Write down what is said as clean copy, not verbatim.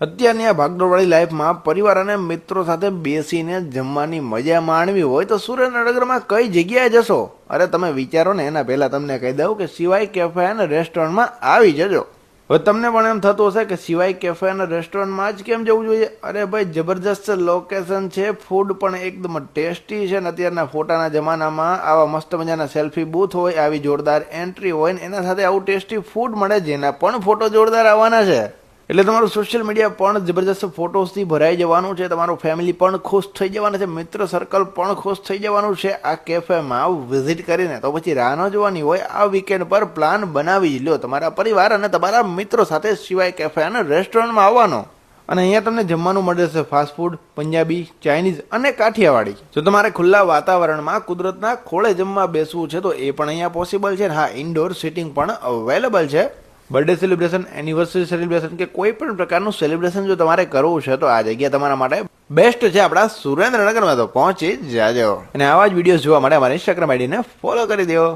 અત્યારની આ ભાગદોડવાળી લાઈફમાં પરિવાર અને મિત્રો સાથે બેસીને જમવાની મજા માણવી હોય તો સુરેન્દ્રનગરમાં કઈ જગ્યાએ જશો? અરે તમે વિચારો ને એના પહેલાં તમને કહી દઉં કે સિવાય કેફે અને રેસ્ટોરન્ટમાં આવી જજો. હવે તમને પણ એમ થતું હશે કે સિવાય કેફે અને રેસ્ટોરન્ટમાં જ કેમ જવું જોઈએ? અરે ભાઈ, જબરજસ્ત લોકેશન છે, ફૂડ પણ એકદમ ટેસ્ટી છે ને અત્યારના ફોટાના જમાનામાં આવા મસ્ત મજાના સેલ્ફી બૂથ હોય, આવી જોરદાર એન્ટ્રી હોય ને એના સાથે આવું ટેસ્ટી ફૂડ મળે જેના પણ ફોટો જોરદાર આવવાના છે. એટલે તમારું સોશિયલ મીડિયા પણ જબરજસ્ત ફોટોસથી ભરાઈ જવાનું છે, તમારું ફેમિલી પણ ખુશ થઈ જવાનું છે, મિત્ર સર્કલ પણ ખુશ થઈ જવાનું છે આ કેફેમાં વિઝિટ કરીને. તો પછી રાહ ન જોવાની હોય, આ વીકેન્ડ પર પ્લાન બનાવી જ લો તમારા પરિવાર અને તમારા મિત્રો સાથે સિવાય કેફે અને રેસ્ટોરન્ટમાં આવવાનો. અને અહીંયા તમને જમવાનું મળે છે ફાસ્ટ ફૂડ, પંજાબી, ચાઇનીઝ અને કાઠિયાવાડી. જો તમારે ખુલ્લા વાતાવરણમાં કુદરતના ખોળે જમવા બેસવું છે તો એ પણ અહીંયા પોસિબલ છે. હા, ઇન્ડોર સિટિંગ પણ અવેલેબલ છે. બર્થડે સેલિબ્રેશન, એનિવર્સરી સેલિબ્રેશન કે કોઈ પણ પ્રકારનું સેલિબ્રેશન જો તમારે કરવું છે તો આ જગ્યા તમારા માટે બેસ્ટ છે આપણા સુરેન્દ્રનગરમાં. તો પહોંચી જાજો અને આવા જ વિડીયો જોવા માટે અમારી ઇન્સ્ટાગ્રામ આઈડીને ફોલો કરી દો.